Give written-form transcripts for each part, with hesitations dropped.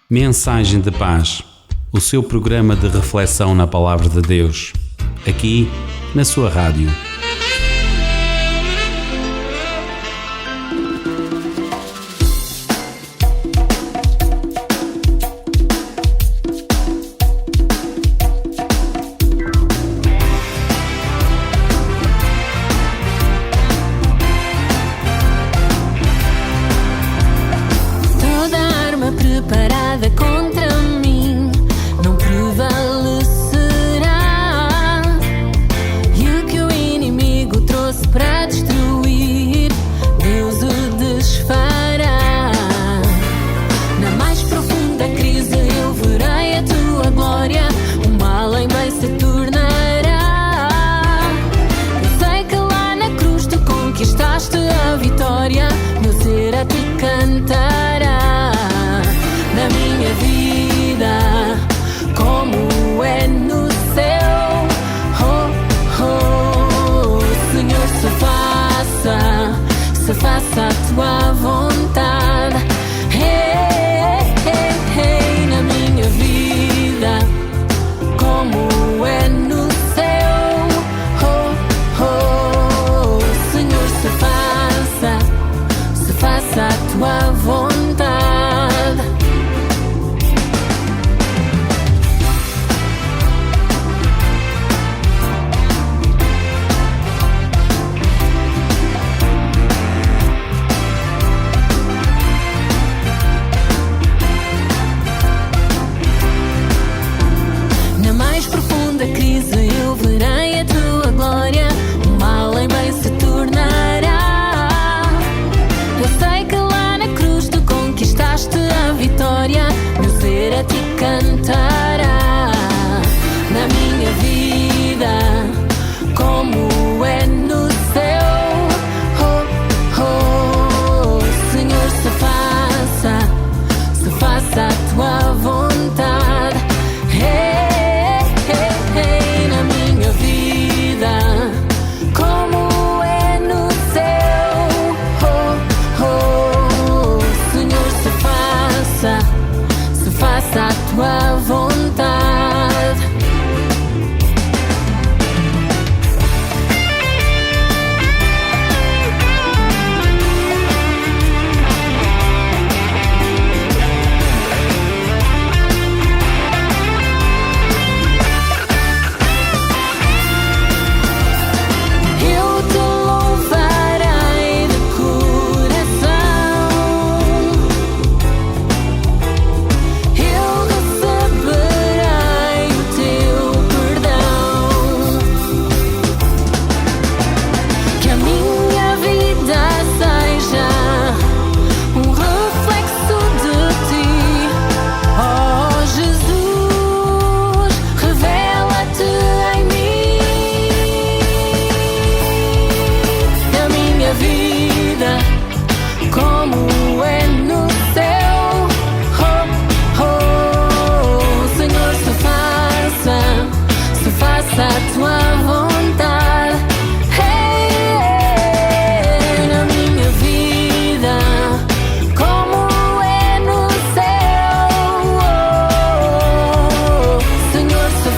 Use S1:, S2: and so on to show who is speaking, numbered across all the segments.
S1: Mensagem de Paz, o seu programa de reflexão na Palavra de Deus, aqui na sua rádio.
S2: Preparada contra mim não prevalecerá, e o que o inimigo trouxe para destruir, Deus o desfará. Na mais profunda crise eu verei a tua glória, o mal em bem se tornará. Eu sei que lá na cruz tu conquistaste a vitória, meu ser a ti cantará. Na minha vida, como é no céu, oh, oh, Senhor, se faça a tua vontade, hey, hey, hey, na minha vida, como é no céu, oh, oh, Senhor, se faça a tua vontade. Eu verei a tua glória, o mal em bem se tornará. Eu sei que lá na cruz tu conquistaste a vitória, meu ser a ti cantará. Na minha vida, como é no céu, oh, oh, Senhor, se faça a tua vontade, hey. Faça a tua vontade. Eu te louvarei de coração. Como é no céu, oh, oh, Senhor, se faça a tua vontade, hey, na minha vida, como é no céu, oh, Senhor, se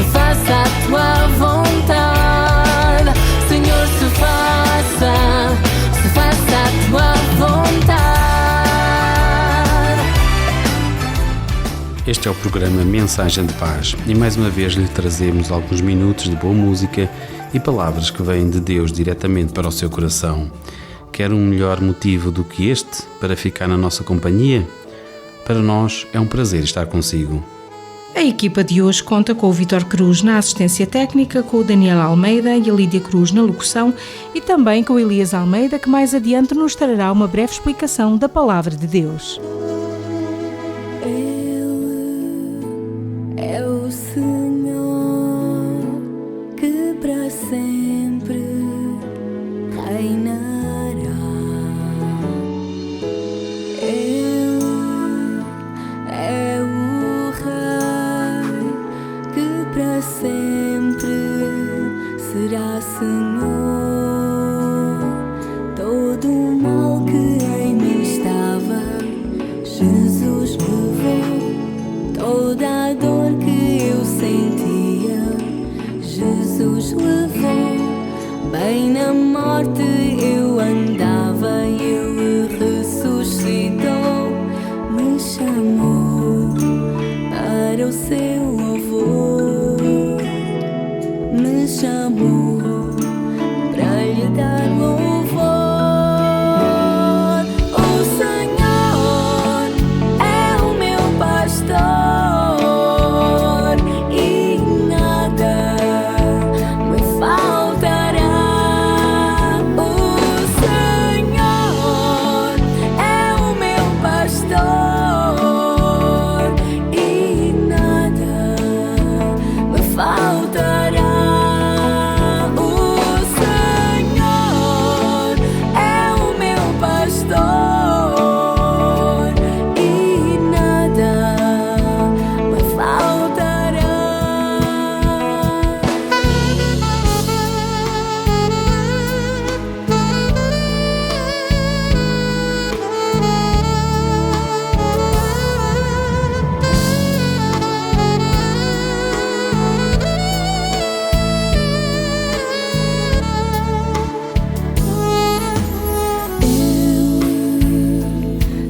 S2: faça a tua vontade, Senhor, se faça a tua vontade.
S1: Este é o programa Mensagem de Paz e mais uma vez lhe trazemos alguns minutos de boa música e palavras que vêm de Deus diretamente para o seu coração. Quer um melhor motivo do que este para ficar na nossa companhia? Para nós é um prazer estar consigo.
S3: A equipa de hoje conta com o Vítor Cruz na assistência técnica, com o Daniel Almeida e a Lídia Cruz na locução e também com o Elias Almeida, que mais adiante nos trará uma breve explicação da Palavra de Deus.
S2: Ele é o Senhor que para sempre reinará. Ele é o Rei que para sempre será Senhor. Todo o mal que em mim estava e nada me faltará.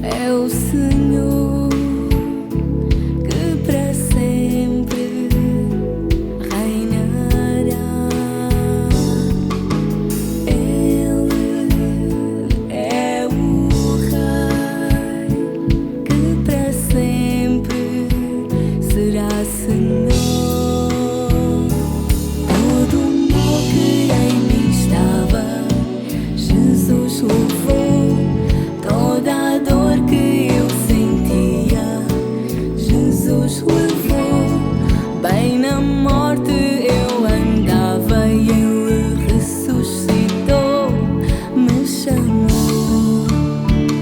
S2: É o Senhor que para sempre reinará. Ele é o Rei que para sempre será Senhor. Todo o mal que em mim estava, Jesus levou. Toda a dor que eu sentia, Jesus levou. Bem na morte eu andava e Ele ressuscitou. Me chamou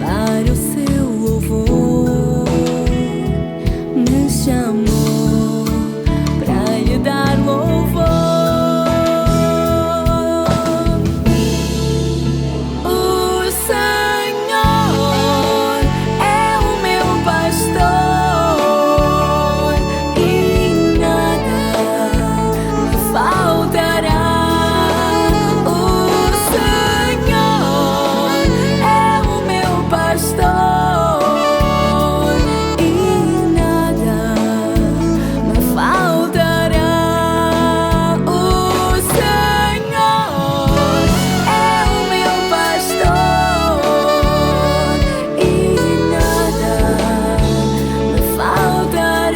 S2: para o seu louvor. Me chamou para lhe dar louvor. O Senhor é o meu pastor e nada me faltará. O Senhor é o meu pastor e nada me faltará. O Senhor é o meu pastor e nada me faltará.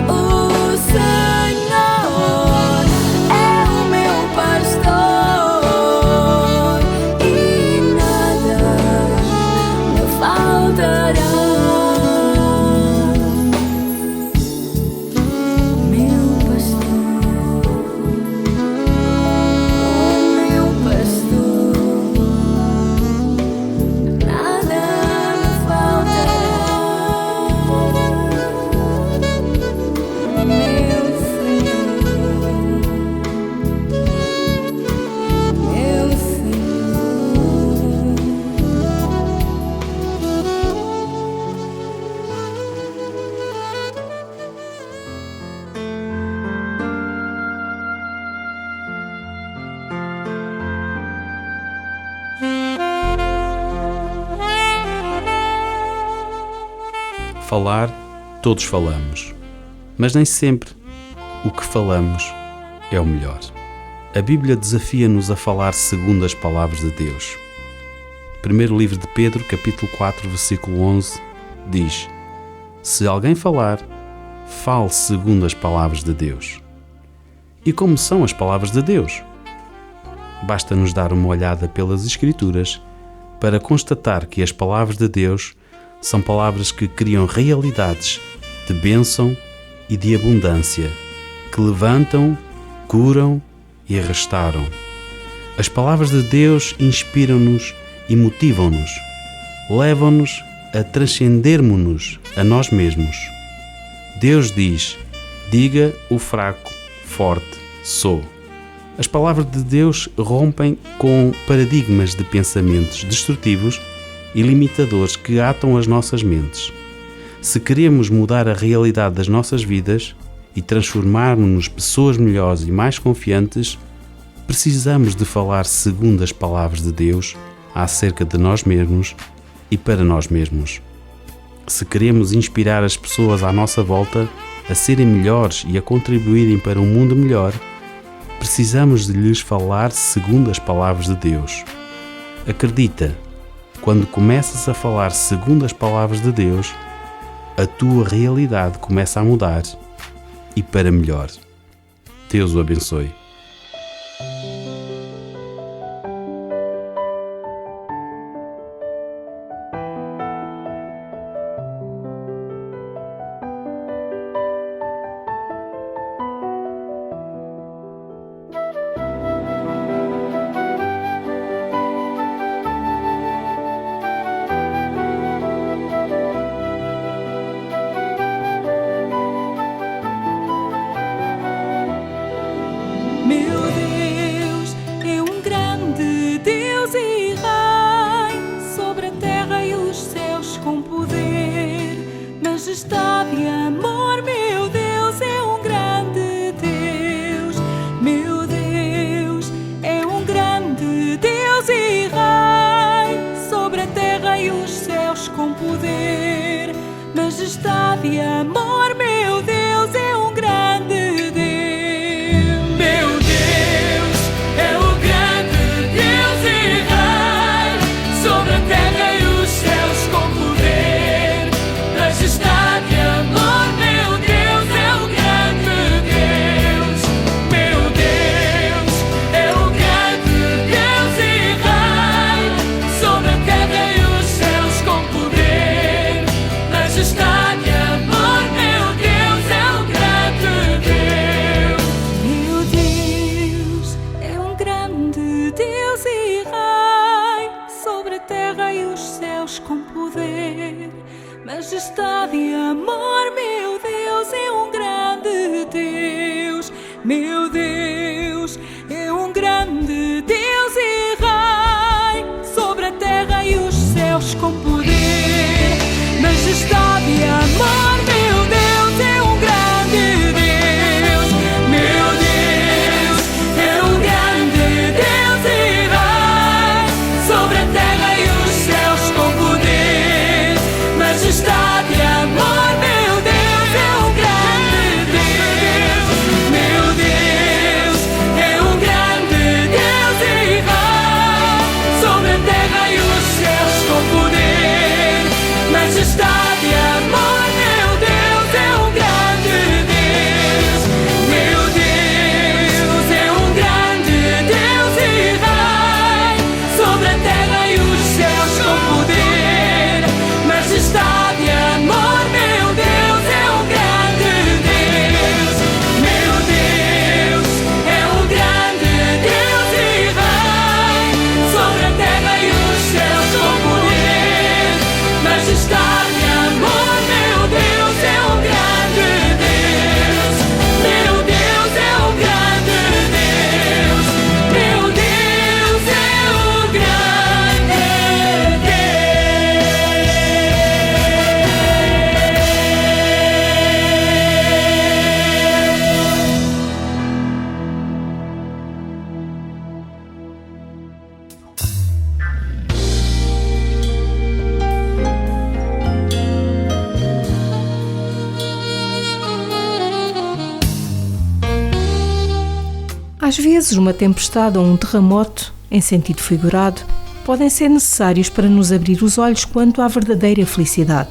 S2: O Senhor é o meu pastor e nada me faltará. Meu pastor, meu pastor, nada me faltará. Meu Senhor, meu Senhor.
S1: Falar, todos falamos, mas nem sempre o que falamos é o melhor. A Bíblia desafia-nos a falar segundo as palavras de Deus. Primeiro livro de Pedro, capítulo 4, versículo 11, diz: Se alguém falar, fale segundo as palavras de Deus. E como são as palavras de Deus? Basta-nos dar uma olhada pelas Escrituras para constatar que as palavras de Deus são palavras que criam realidades de bênção e de abundância, que levantam, curam e restauram. As palavras de Deus inspiram-nos e motivam-nos, levam-nos a transcendermos-nos a nós mesmos. Deus diz: diga o fraco, forte sou. As palavras de Deus rompem com paradigmas de pensamentos destrutivos e limitadores que atam as nossas mentes. Se queremos mudar a realidade das nossas vidas e transformarmos-nos pessoas melhores e mais confiantes, precisamos de falar segundo as palavras de Deus acerca de nós mesmos e para nós mesmos. Se queremos inspirar as pessoas à nossa volta a serem melhores e a contribuírem para um mundo melhor, precisamos de lhes falar segundo as palavras de Deus. Acredita, quando começas a falar segundo as palavras de Deus, a tua realidade começa a mudar e para melhor. Deus o abençoe.
S2: céus com poder, majestade e amor, meu Deus é um grande Deus. Meu Deus é o grande Deus e Rei, sobre a terra e os céus com poder, majestade e amor, meu Deus é o grande Deus. Meu Deus é o grande Deus e Rei, sobre a terra e os céus com poder, majestade e amor, meu Deus é o grande Deus. Meu Deus é um grande Deus e Rei, sobre a terra e os céus com poder, majestade e amor, meu Deus é um grande Deus. Meu Deus é um grande Deus e Rei, sobre a terra e os céus com poder, majestade e amor, meu Deus é um grande Deus. Meu Deus é um grande Deus e Rei, sobre a terra e os céus com poder, majestade e amor, meu Deus é um grande Deus. Meu Deus é um grande Deus e Rei, sobre a terra e os céus com poder, majestade e amor, meu Deus é um grande Deus. Meu Deus é um grande Deus e Rei, sobre a terra e os céus com poder, majestade e amor, meu Deus é um grande Deus. Meu Deus é um grande Deus e Rei, sobre a terra e os céus com poder, majestade e amor, meu Deus é um grande Deus. Meu Deus é um grande Deus. Meu Deus é um grande
S3: Às vezes, uma tempestade ou um terremoto, em sentido figurado, podem ser necessários para nos abrir os olhos quanto à verdadeira felicidade.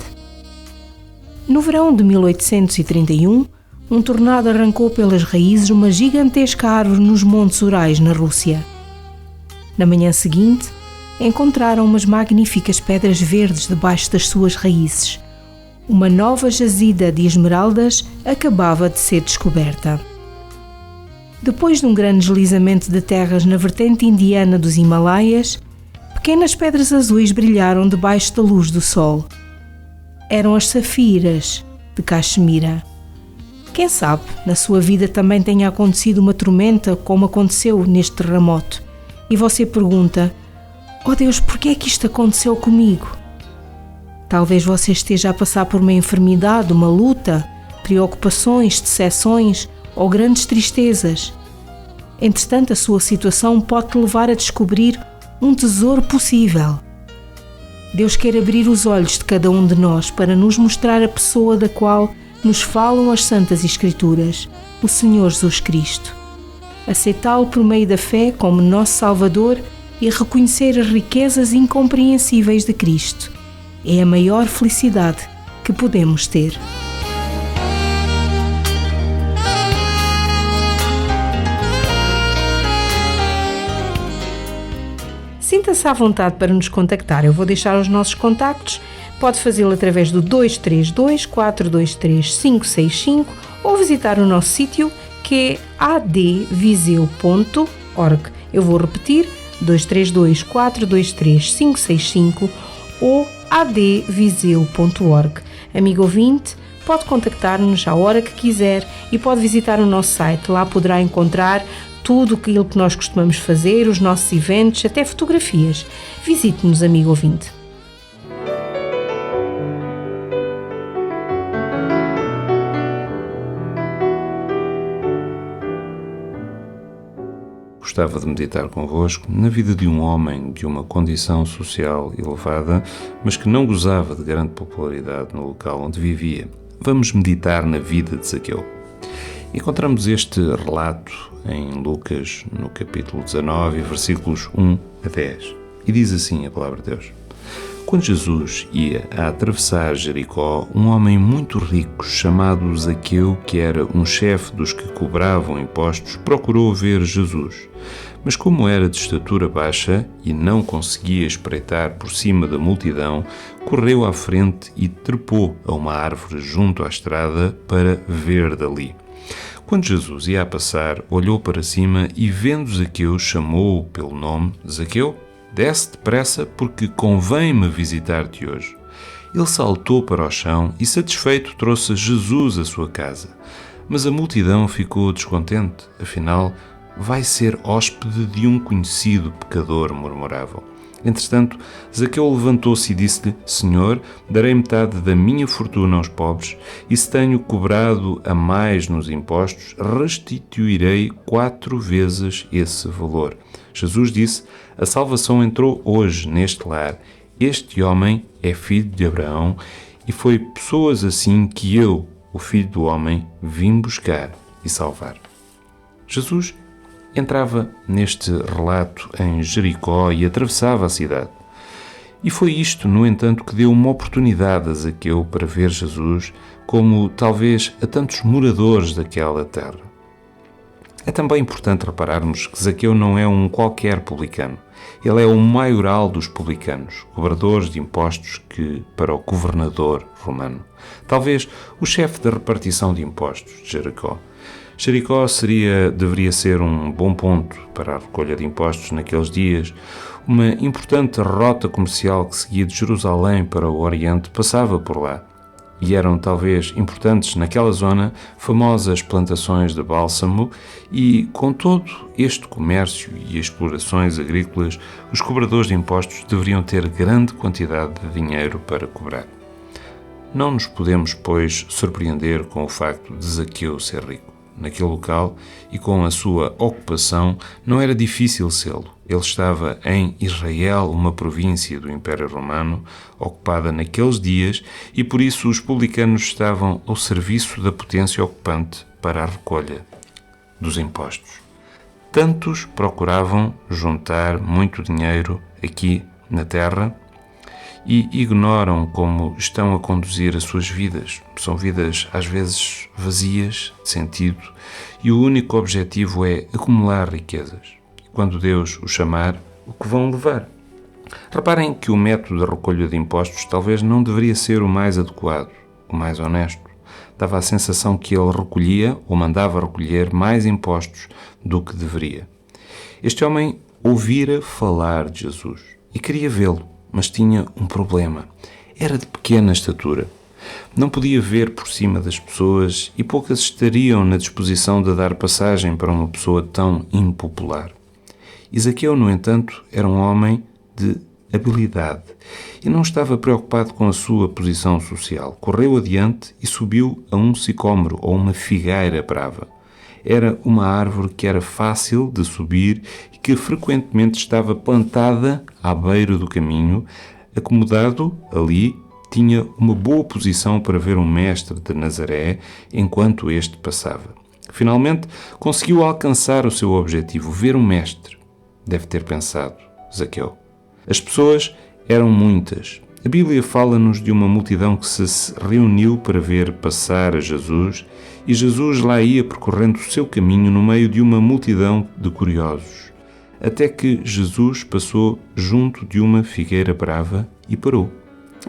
S3: No verão de 1831, um tornado arrancou pelas raízes uma gigantesca árvore nos Montes Urais, na Rússia. Na manhã seguinte, encontraram umas magníficas pedras verdes debaixo das suas raízes. Uma nova jazida de esmeraldas acabava de ser descoberta. Depois de um grande deslizamento de terras na vertente indiana dos Himalaias, pequenas pedras azuis brilharam debaixo da luz do sol. Eram as safiras de Caxemira. Quem sabe, na sua vida também tenha acontecido uma tormenta como aconteceu neste terremoto, e você pergunta: "Oh Deus, por que é que isto aconteceu comigo?" Talvez você esteja a passar por uma enfermidade, uma luta, preocupações, decepções ou grandes tristezas. Entretanto, a sua situação pode te levar a descobrir um tesouro possível. Deus quer abrir os olhos de cada um de nós para nos mostrar a pessoa da qual nos falam as Santas Escrituras, o Senhor Jesus Cristo. Aceitá-lo por meio da fé como nosso Salvador e reconhecer as riquezas incompreensíveis de Cristo é a maior felicidade que podemos ter. Sinta-se à vontade para nos contactar. Eu vou deixar os nossos contactos. Pode fazê-lo através do 232-423-565 ou visitar o nosso sítio, que é adviseu.org. Eu vou repetir: 232-423-565 ou adviseu.org. Amigo ouvinte, pode contactar-nos à hora que quiser e pode visitar o nosso site. Lá poderá encontrar tudo aquilo que nós costumamos fazer, os nossos eventos, até fotografias. Visite-nos, amigo ouvinte.
S4: Os gostava de meditar convosco na vida de um homem de uma condição social elevada, mas que não gozava de grande popularidade no local onde vivia. Vamos meditar na vida de Zaqueu. Encontramos este relato em Lucas, no capítulo 19, versículos 1 a 10. E diz assim a palavra de Deus: Quando Jesus ia a atravessar Jericó, um homem muito rico, chamado Zaqueu, que era um chefe dos que cobravam impostos, procurou ver Jesus. Mas como era de estatura baixa e não conseguia espreitar por cima da multidão, correu à frente e trepou a uma árvore junto à estrada para ver dali. Quando Jesus ia a passar, olhou para cima e, vendo Zaqueu, chamou-o pelo nome: Zaqueu, desce depressa, porque convém-me visitar-te hoje. Ele saltou para o chão e, satisfeito, trouxe Jesus à sua casa. Mas a multidão ficou descontente, afinal, vai ser hóspede de um conhecido pecador, murmuravam. Entretanto, Zaqueu levantou-se e disse-lhe: Senhor, darei metade da minha fortuna aos pobres, e se tenho cobrado a mais nos impostos, restituirei 4 vezes esse valor. Jesus disse: A salvação entrou hoje neste lar. Este homem é filho de Abraão, e foi pessoas assim que eu, o Filho do Homem, vim buscar e salvar. Jesus entrava neste relato em Jericó e atravessava a cidade. E foi isto, no entanto, que deu uma oportunidade a Zaqueu para ver Jesus, como talvez a tantos moradores daquela terra. É também importante repararmos que Zaqueu não é um qualquer publicano. Ele é o maioral dos publicanos, cobradores de impostos que, para o governador romano, talvez o chefe da repartição de impostos de Jericó. Jericó deveria ser um bom ponto para a recolha de impostos naqueles dias. Uma importante rota comercial que seguia de Jerusalém para o Oriente passava por lá. E eram talvez importantes naquela zona famosas plantações de bálsamo e, com todo este comércio e explorações agrícolas, os cobradores de impostos deveriam ter grande quantidade de dinheiro para cobrar. Não nos podemos, pois, surpreender com o facto de Zaqueu ser rico. Naquele local e com a sua ocupação não era difícil sê-lo. Ele estava em Israel, uma província do Império Romano, ocupada naqueles dias, e por isso os publicanos estavam ao serviço da potência ocupante para a recolha dos impostos. Tantos procuravam juntar muito dinheiro aqui na terra e ignoram como estão a conduzir as suas vidas. São vidas, às vezes, vazias de sentido, e o único objetivo é acumular riquezas. E quando Deus os chamar, o que vão levar? Reparem que o método de recolha de impostos talvez não deveria ser o mais adequado, o mais honesto. Dava a sensação que ele recolhia ou mandava recolher mais impostos do que deveria. Este homem ouvira falar de Jesus e queria vê-lo, mas tinha um problema. Era de pequena estatura. Não podia ver por cima das pessoas e poucas estariam na disposição de dar passagem para uma pessoa tão impopular. Zaqueu, no entanto, era um homem de habilidade e não estava preocupado com a sua posição social. Correu adiante e subiu a um sicômoro ou uma figueira brava. Era uma árvore que era fácil de subir e que frequentemente estava plantada à beira do caminho. Acomodado ali, tinha uma boa posição para ver um mestre de Nazaré enquanto este passava. Finalmente, conseguiu alcançar o seu objetivo, ver um mestre. Deve ter pensado Zaqueu. As pessoas eram muitas. A Bíblia fala-nos de uma multidão que se reuniu para ver passar a Jesus, e Jesus lá ia percorrendo o seu caminho no meio de uma multidão de curiosos, até que Jesus passou junto de uma figueira brava e parou.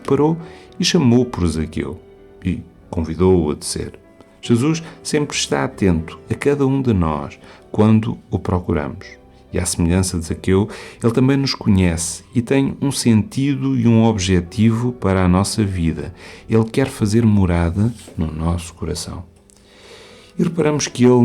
S4: Parou e chamou por Zaqueu e convidou-o a descer. Jesus sempre está atento a cada um de nós quando o procuramos. E à semelhança de Zaqueu, ele também nos conhece e tem um sentido e um objetivo para a nossa vida. Ele quer fazer morada no nosso coração. E reparamos que ele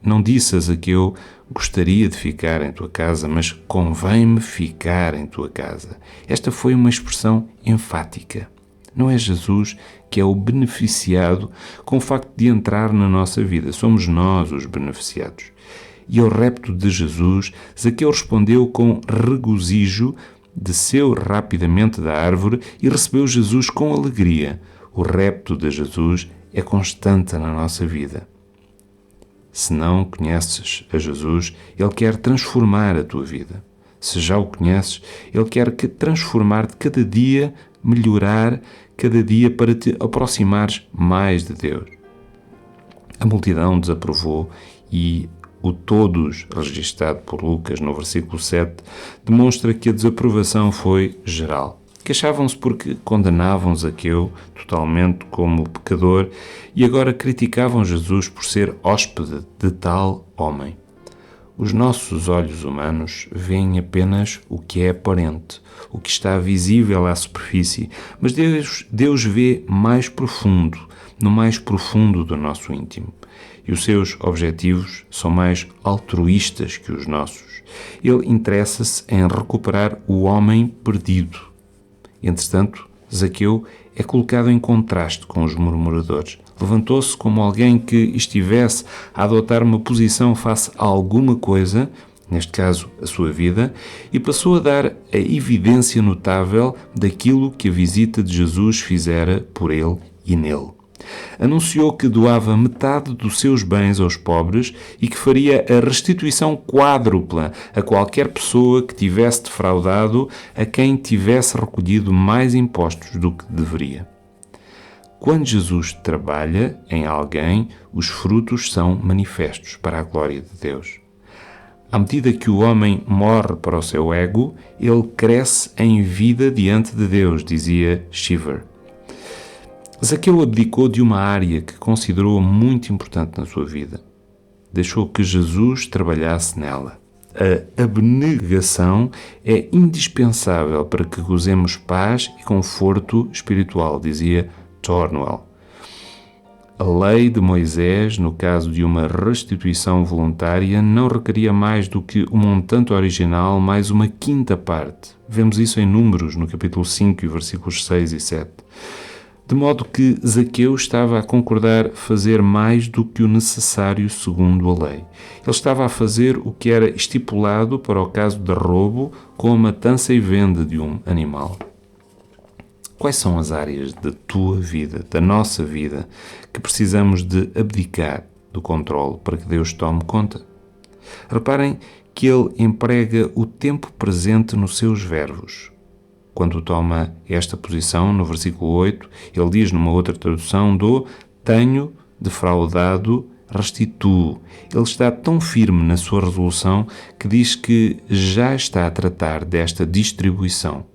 S4: não disse a Zaqueu: gostaria de ficar em tua casa, mas convém-me ficar em tua casa. Esta foi uma expressão enfática. Não é Jesus que é o beneficiado com o facto de entrar na nossa vida. Somos nós os beneficiados. e ao repto de Jesus, Zaqueu respondeu com regozijo, desceu rapidamente da árvore e recebeu Jesus com alegria. O repto de Jesus é constante na nossa vida. Se não conheces a Jesus, Ele quer transformar a tua vida. Se já o conheces, Ele quer transformar-te cada dia, melhorar cada dia para te aproximares mais de Deus. A multidão desaprovou e o todos, registado por Lucas no versículo 7, demonstra que a desaprovação foi geral. Queixavam-se porque condenavam Zaqueu totalmente como pecador e agora criticavam Jesus por ser hóspede de tal homem. Os nossos olhos humanos veem apenas o que é aparente, o que está visível à superfície, mas Deus vê mais profundo, no mais profundo do nosso íntimo. E os seus objetivos são mais altruístas que os nossos. Ele interessa-se em recuperar o homem perdido. Entretanto, Zaqueu é colocado em contraste com os murmuradores. Levantou-se como alguém que estivesse a adotar uma posição face a alguma coisa, neste caso a sua vida, e passou a dar a evidência notável daquilo que a visita de Jesus fizera por ele e nele. Anunciou que doava metade dos seus bens aos pobres e que faria a restituição quádrupla a qualquer pessoa que tivesse defraudado a quem tivesse recolhido mais impostos do que deveria. Quando Jesus trabalha em alguém, os frutos são manifestos para a glória de Deus. À medida que o homem morre para o seu ego, ele cresce em vida diante de Deus, dizia Cheever. Zaqueu abdicou de uma área que considerou muito importante na sua vida. Deixou que Jesus trabalhasse nela. A abnegação é indispensável para que gozemos paz e conforto espiritual, dizia Tornwell. A lei de Moisés, no caso de uma restituição voluntária, não requeria mais do que o montante original mais uma quinta parte. Vemos isso em Números, no capítulo 5, versículos 6 e 7. De modo que Zaqueu estava a concordar fazer mais do que o necessário segundo a lei. Ele estava a fazer o que era estipulado para o caso de roubo com a matança e venda de um animal. Quais são as áreas da tua vida, da nossa vida, que precisamos de abdicar do controle para que Deus tome conta? Reparem que ele emprega o tempo presente nos seus verbos. Quando toma esta posição, no versículo 8, ele diz numa outra tradução tenho defraudado, restituo. Ele está tão firme na sua resolução que diz que já está a tratar desta distribuição.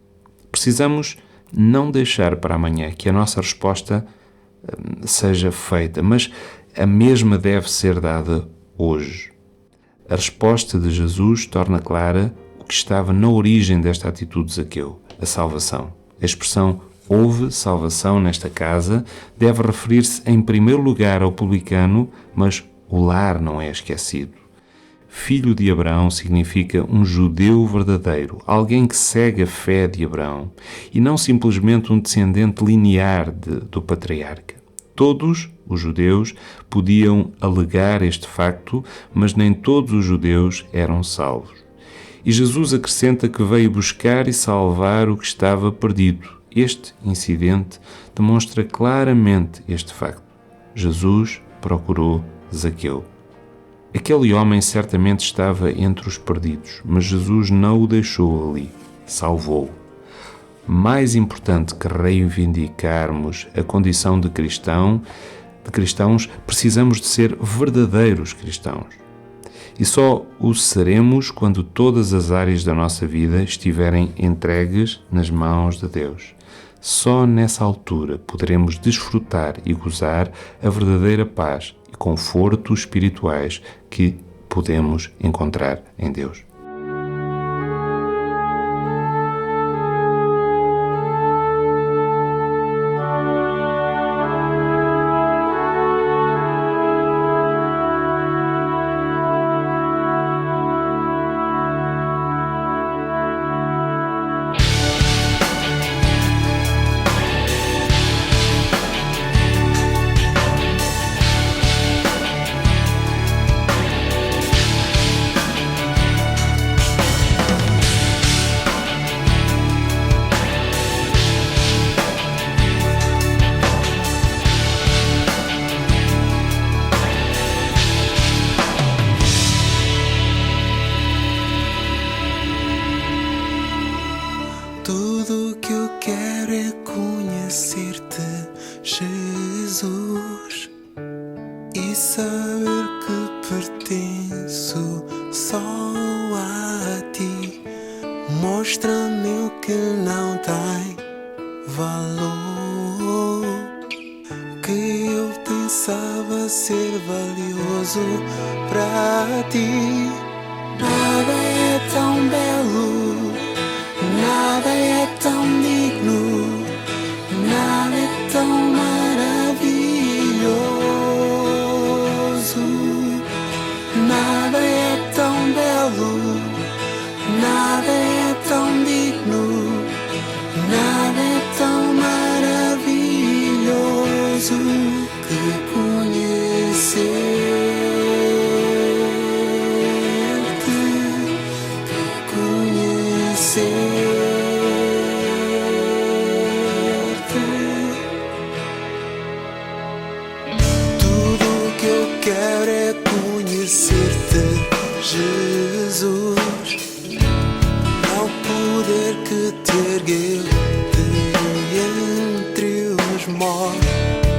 S4: Precisamos não deixar para amanhã que a nossa resposta seja feita, mas a mesma deve ser dada hoje. A resposta de Jesus torna clara o que estava na origem desta atitude de Zaqueu, a salvação. A expressão houve salvação nesta casa deve referir-se em primeiro lugar ao publicano, mas o lar não é esquecido. Filho de Abraão significa um judeu verdadeiro, alguém que segue a fé de Abraão, e não simplesmente um descendente linear do patriarca. Todos os judeus podiam alegar este facto, mas nem todos os judeus eram salvos. E Jesus acrescenta que veio buscar e salvar o que estava perdido. Este incidente demonstra claramente este facto. Jesus procurou Zaqueu. Aquele homem certamente estava entre os perdidos, mas Jesus não o deixou ali, salvou-o. Mais importante que reivindicarmos a condição de cristãos, precisamos de ser verdadeiros cristãos. E só o seremos quando todas as áreas da nossa vida estiverem entregues nas mãos de Deus. Só nessa altura poderemos desfrutar e gozar a verdadeira paz e conforto espirituais que podemos encontrar em Deus.
S5: Tudo que eu quero é conhecer-te, Jesus, e saber que pertenço só a ti. Mostra-me o que não tem valor, que eu pensava ser valioso para ti. Nada é tão belo, nada é tão digno, nada é tão maravilhoso. Nada é tão belo, nada é tão digno, nada é tão maravilhoso que conhecer-te, que conhecer-te. Tudo o que eu quero é conhecer-te, Jesus. Ao poder que te ergueu de entre os mortos,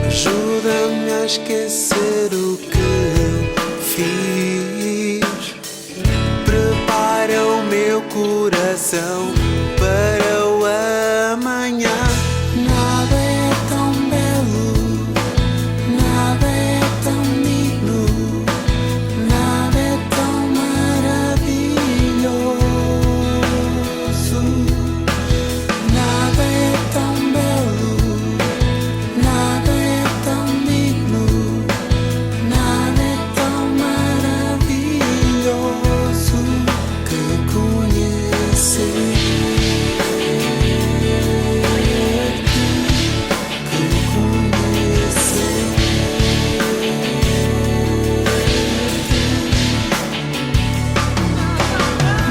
S5: ajuda-me a esquecer o que eu fiz. Prepara o meu coração para o amanhã. Nada é tão belo, nada é tão digno, nada é tão maravilhoso. Nada é tão belo, nada é tão digno, nada é tão maravilhoso que conhecer-te, que conhecer-te.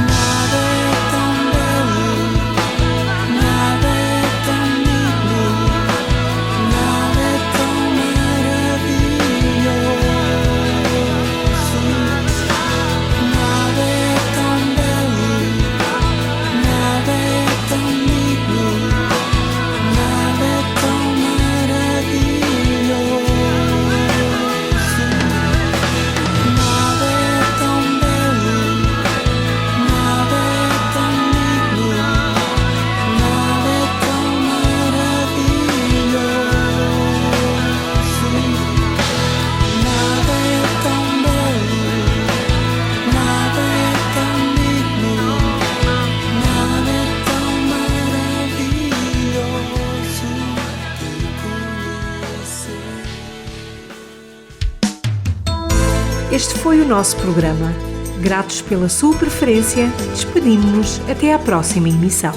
S5: Nada é tão belo, nada é tão digno, nada é tão maravilhoso. Nada é tão belo, nada é tão digno, nada é tão maravilhoso. Nada é tão belo, nada é tão digno, nada é tão maravilhoso. Nada é tão belo, nada é tão digno, nada é tão maravilhoso que conhecer.
S6: Este foi o nosso programa. Gratos pela sua preferência, despedimos-nos até à próxima emissão.